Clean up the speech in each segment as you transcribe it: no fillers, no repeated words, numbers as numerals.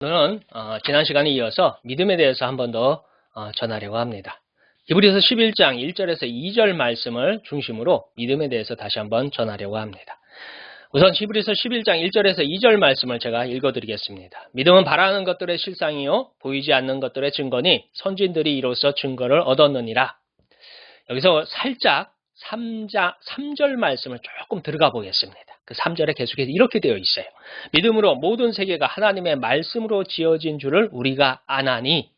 오늘은 지난 시간에 이어서 믿음에 대해서 한 번 더 전하려고 합니다. 히브리서 11장 1절에서 2절 말씀을 중심으로 믿음에 대해서 다시 한번 전하려고 합니다. 우선 히브리서 11장 1절에서 2절 말씀을 제가 읽어드리겠습니다. 믿음은 바라는 것들의 실상이요 보이지 않는 것들의 증거니 선진들이 이로써 증거를 얻었느니라. 여기서 살짝 3절 말씀을 조금 들어가 보겠습니다. 그 3절에 계속해서 이렇게 되어 있어요. 믿음으로 모든 세계가 하나님의 말씀으로 지어진 줄을 우리가 아나니,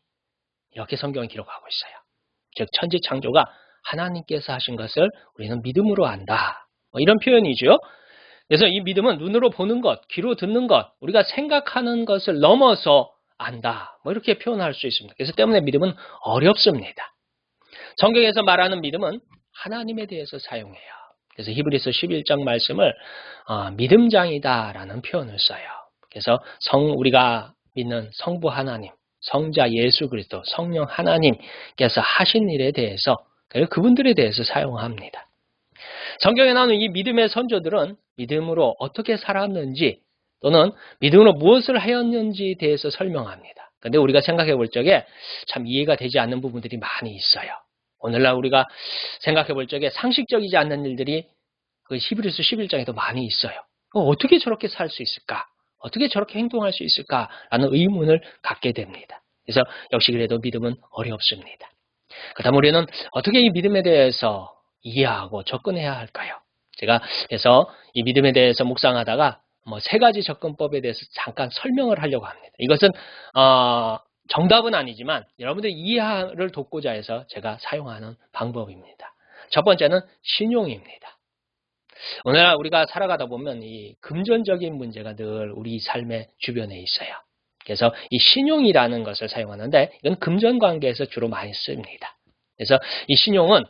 이렇게 성경이 기록하고 있어요. 즉 천지 창조가 하나님께서 하신 것을 우리는 믿음으로 안다. 이런 표현이죠. 그래서 이 믿음은 눈으로 보는 것, 귀로 듣는 것, 우리가 생각하는 것을 넘어서 안다. 이렇게 표현할 수 있습니다. 그래서 때문에 믿음은 어렵습니다. 성경에서 말하는 믿음은 하나님에 대해서 사용해요. 그래서 히브리서 11장 말씀을 믿음장이다라는 표현을 써요. 그래서 우리가 믿는 성부 하나님, 성자 예수 그리스도, 성령 하나님께서 하신 일에 대해서, 그분들에 대해서 사용합니다. 성경에 나오는 이 믿음의 선조들은 믿음으로 어떻게 살았는지 또는 믿음으로 무엇을 하였는지에 대해서 설명합니다. 그런데 우리가 생각해 볼 적에 참 이해가 되지 않는 부분들이 많이 있어요. 오늘날 우리가 생각해 볼 적에 상식적이지 않는 일들이 그 히브리서 11장에도 많이 있어요. 어떻게 저렇게 살 수 있을까? 어떻게 저렇게 행동할 수 있을까라는 의문을 갖게 됩니다. 그래서 역시 그래도 믿음은 어렵습니다. 그다음 우리는 어떻게 이 믿음에 대해서 이해하고 접근해야 할까요? 제가 그래서 이 믿음에 대해서 묵상하다가 3가지 접근법에 대해서 잠깐 설명을 하려고 합니다. 이것은 정답은 아니지만 여러분들 이해를 돕고자 해서 제가 사용하는 방법입니다. 첫 번째는 신용입니다. 오늘날 우리가 살아가다 보면 이 금전적인 문제가 늘 우리 삶의 주변에 있어요. 그래서 이 신용이라는 것을 사용하는데 이건 금전관계에서 주로 많이 씁니다. 그래서 이 신용은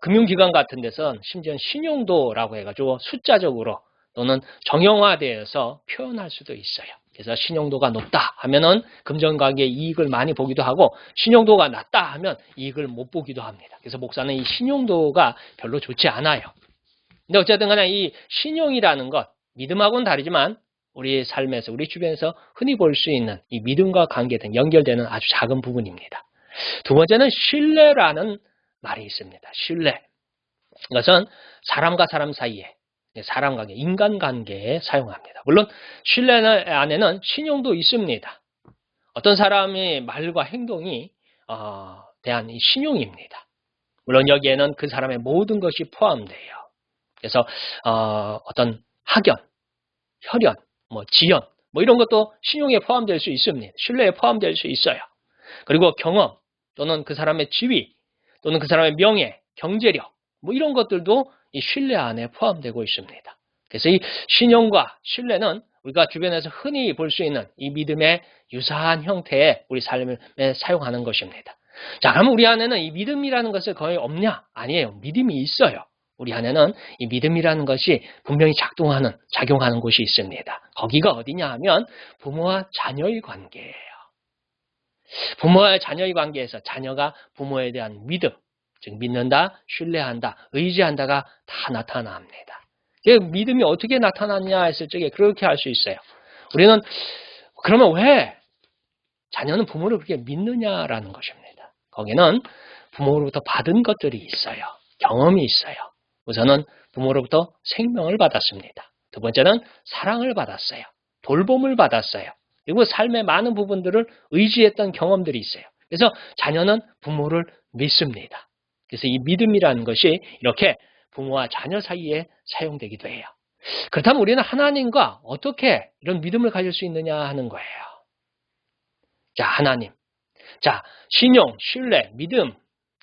금융기관 같은 데서는 심지어 신용도라고 해가지고 숫자적으로 또는 정형화되어서 표현할 수도 있어요. 그래서 신용도가 높다 하면은 금전관계의 이익을 많이 보기도 하고 신용도가 낮다 하면 이익을 못 보기도 합니다. 그래서 목사는 이 신용도가 별로 좋지 않아요. 근데 어쨌든 간에 이 신용이라는 것, 믿음하고는 다르지만 우리 삶에서, 우리 주변에서 흔히 볼 수 있는 이 믿음과 관계된, 연결되는 아주 작은 부분입니다. 두 번째는 신뢰라는 말이 있습니다. 신뢰. 이것은 사람과 사람 사이에, 사람 관계, 인간 관계에 사용합니다. 물론 신뢰 안에는 신용도 있습니다. 어떤 사람의 말과 행동이 대한 이 신용입니다. 물론 여기에는 그 사람의 모든 것이 포함돼요. 그래서 어떤 학연, 혈연, 지연, 이런 것도 신용에 포함될 수 있습니다. 신뢰에 포함될 수 있어요. 그리고 경험 또는 그 사람의 지위 또는 그 사람의 명예, 경제력 이런 것들도 이 신뢰 안에 포함되고 있습니다. 그래서 이 신용과 신뢰는 우리가 주변에서 흔히 볼 수 있는 이 믿음의 유사한 형태의 우리 삶에 사용하는 것입니다. 자, 그럼 우리 안에는 이 믿음이라는 것이 거의 없냐? 아니에요. 믿음이 있어요. 우리 안에는 이 믿음이라는 것이 분명히 작용하는 곳이 있습니다. 거기가 어디냐 하면 부모와 자녀의 관계예요. 부모와 자녀의 관계에서 자녀가 부모에 대한 믿음, 즉 믿는다, 신뢰한다, 의지한다가 다 나타납니다. 믿음이 어떻게 나타났냐 했을 적에 그렇게 할 수 있어요. 우리는 그러면 왜 자녀는 부모를 그렇게 믿느냐라는 것입니다. 거기는 부모로부터 받은 것들이 있어요. 경험이 있어요. 우선은 부모로부터 생명을 받았습니다. 두 번째는 사랑을 받았어요. 돌봄을 받았어요. 그리고 삶의 많은 부분들을 의지했던 경험들이 있어요. 그래서 자녀는 부모를 믿습니다. 그래서 이 믿음이라는 것이 이렇게 부모와 자녀 사이에 사용되기도 해요. 그렇다면 우리는 하나님과 어떻게 이런 믿음을 가질 수 있느냐 하는 거예요. 자, 하나님. 자, 신용, 신뢰, 믿음.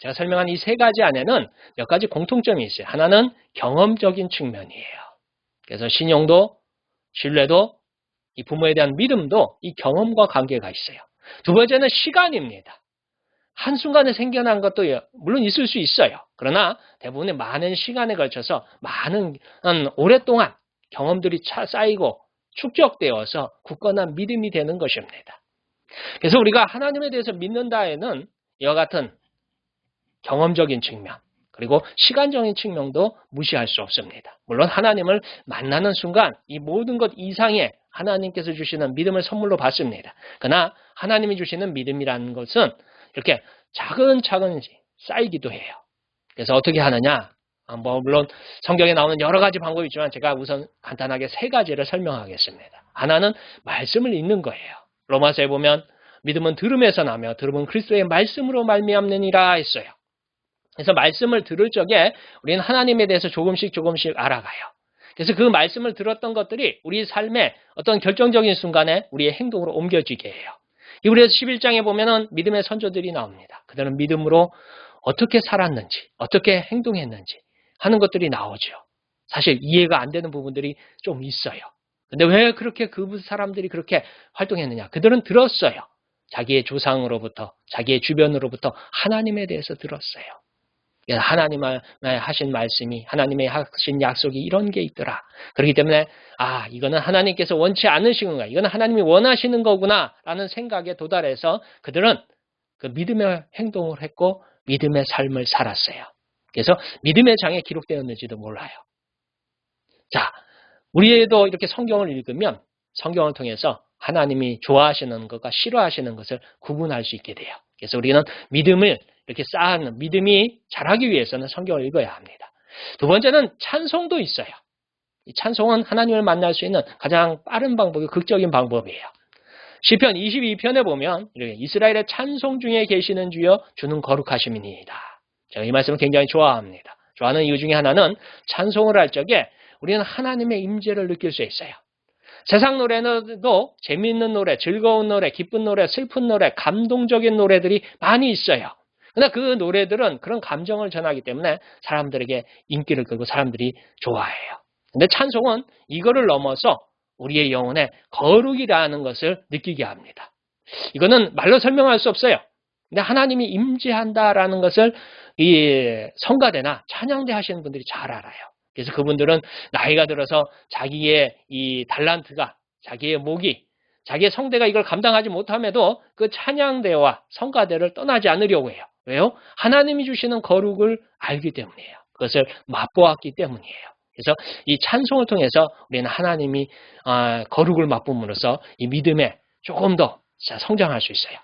제가 설명한 이 3가지 안에는 몇 가지 공통점이 있어요. 하나는 경험적인 측면이에요. 그래서 신용도, 신뢰도, 이 부모에 대한 믿음도 이 경험과 관계가 있어요. 두 번째는 시간입니다. 한순간에 생겨난 것도 물론 있을 수 있어요. 그러나 대부분의 많은 시간에 걸쳐서 오랫동안 경험들이 쌓이고 축적되어서 굳건한 믿음이 되는 것입니다. 그래서 우리가 하나님에 대해서 믿는다에는 이와 같은 경험적인 측면, 그리고 시간적인 측면도 무시할 수 없습니다. 물론 하나님을 만나는 순간 이 모든 것 이상의 하나님께서 주시는 믿음을 선물로 받습니다. 그러나 하나님이 주시는 믿음이라는 것은 이렇게 차근차근 쌓이기도 해요. 그래서 어떻게 하느냐? 물론 성경에 나오는 여러 가지 방법이 있지만 제가 우선 간단하게 3가지를 설명하겠습니다. 하나는 말씀을 읽는 거예요. 로마서에 보면 믿음은 들음에서 나며 들음은 그리스도의 말씀으로 말미암느니라 했어요. 그래서 말씀을 들을 적에 우리는 하나님에 대해서 조금씩 알아가요. 그래서 그 말씀을 들었던 것들이 우리 삶의 어떤 결정적인 순간에 우리의 행동으로 옮겨지게 해요. 히브리서 11장에 보면은 믿음의 선조들이 나옵니다. 그들은 믿음으로 어떻게 살았는지, 어떻게 행동했는지 하는 것들이 나오죠. 사실 이해가 안 되는 부분들이 좀 있어요. 근데 왜 그렇게 그 사람들이 그렇게 활동했느냐? 그들은 들었어요. 자기의 조상으로부터, 자기의 주변으로부터 하나님에 대해서 들었어요. 하나님의 하신 말씀이, 하나님의 하신 약속이 이런 게 있더라. 그렇기 때문에 이거는 하나님께서 원치 않으시는 거야. 이거는 하나님이 원하시는 거구나 라는 생각에 도달해서 그들은 그 믿음의 행동을 했고 믿음의 삶을 살았어요. 그래서 믿음의 장에 기록되었는지도 몰라요. 자, 우리도 이렇게 성경을 읽으면 성경을 통해서 하나님이 좋아하시는 것과 싫어하시는 것을 구분할 수 있게 돼요. 그래서 우리는 믿음을 이렇게 쌓는 믿음이 자라기 위해서는 성경을 읽어야 합니다. 두 번째는 찬송도 있어요. 이 찬송은 하나님을 만날 수 있는 가장 빠른 방법이 극적인 방법이에요. 시편 22편에 보면 이렇게 이스라엘의 찬송 중에 계시는 주여 주는 거룩하심이니이다. 제가 이 말씀을 굉장히 좋아합니다. 좋아하는 이유 중에 하나는 찬송을 할 적에 우리는 하나님의 임재를 느낄 수 있어요. 세상 노래도 재미있는 노래, 즐거운 노래, 기쁜 노래, 슬픈 노래, 감동적인 노래들이 많이 있어요. 그러나 그 노래들은 그런 감정을 전하기 때문에 사람들에게 인기를 끌고 사람들이 좋아해요. 근데 찬송은 이거를 넘어서 우리의 영혼에 거룩이라는 것을 느끼게 합니다. 이거는 말로 설명할 수 없어요. 근데 하나님이 임재한다라는 것을 이 성가대나 찬양대 하시는 분들이 잘 알아요. 그래서 그분들은 나이가 들어서 자기의 이 달란트가, 자기의 목이, 자기의 성대가 이걸 감당하지 못함에도 그 찬양대와 성가대를 떠나지 않으려고 해요. 왜요? 하나님이 주시는 거룩을 알기 때문이에요. 그것을 맛보았기 때문이에요. 그래서 이 찬송을 통해서 우리는 하나님이 거룩을 맛봄으로써 이 믿음에 조금 더 성장할 수 있어요.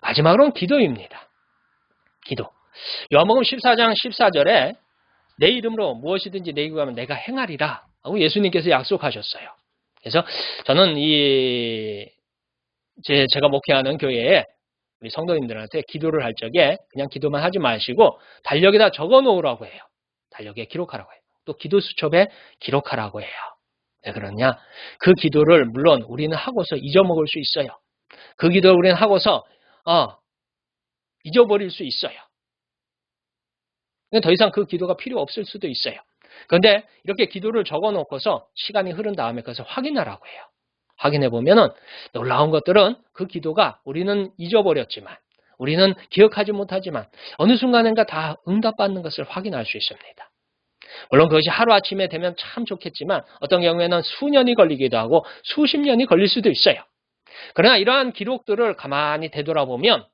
마지막으로는 기도입니다. 기도. 요한복음 14장 14절에 내 이름으로 무엇이든지 내 구하면 내가 행하리라 하고 예수님께서 약속하셨어요. 그래서 저는 제가 목회하는 교회에 우리 성도님들한테 기도를 할 적에 그냥 기도만 하지 마시고 달력에다 적어 놓으라고 해요. 달력에 기록하라고 해요. 또 기도 수첩에 기록하라고 해요. 왜 그러냐? 그 기도를 물론 우리는 하고서 잊어먹을 수 있어요. 그 기도를 우리는 하고서 잊어버릴 수 있어요. 더 이상 그 기도가 필요 없을 수도 있어요. 그런데 이렇게 기도를 적어놓고서 시간이 흐른 다음에 그것을 확인하라고 해요. 확인해보면은 놀라운 것들은 그 기도가 우리는 잊어버렸지만, 우리는 기억하지 못하지만 어느 순간인가 다 응답받는 것을 확인할 수 있습니다. 물론 그것이 하루아침에 되면 참 좋겠지만 어떤 경우에는 수년이 걸리기도 하고 수십 년이 걸릴 수도 있어요. 그러나 이러한 기록들을 가만히 되돌아보면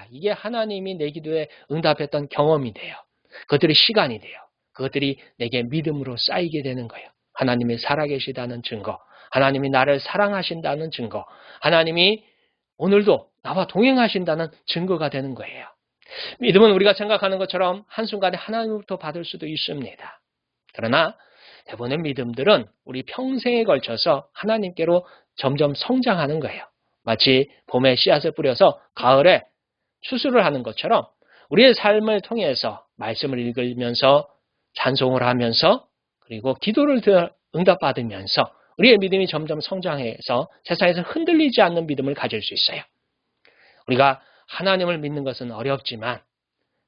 이게 하나님이 내 기도에 응답했던 경험이 돼요. 그것들이 시간이 돼요. 그것들이 내게 믿음으로 쌓이게 되는 거예요. 하나님이 살아계시다는 증거, 하나님이 나를 사랑하신다는 증거, 하나님이 오늘도 나와 동행하신다는 증거가 되는 거예요. 믿음은 우리가 생각하는 것처럼 한순간에 하나님으로부터 받을 수도 있습니다. 그러나 대부분의 믿음들은 우리 평생에 걸쳐서 하나님께로 점점 성장하는 거예요. 마치 봄에 씨앗을 뿌려서 가을에 추수를 하는 것처럼 우리의 삶을 통해서 말씀을 읽으면서 찬송을 하면서 그리고 기도를 응답받으면서 우리의 믿음이 점점 성장해서 세상에서 흔들리지 않는 믿음을 가질 수 있어요. 우리가 하나님을 믿는 것은 어렵지만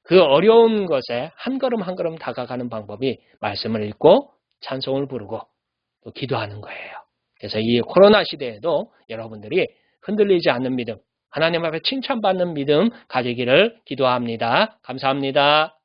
그 어려운 것에 한 걸음 한 걸음 다가가는 방법이 말씀을 읽고 찬송을 부르고 또 기도하는 거예요. 그래서 이 코로나 시대에도 여러분들이 흔들리지 않는 믿음, 하나님 앞에 칭찬받는 믿음 가지기를 기도합니다. 감사합니다.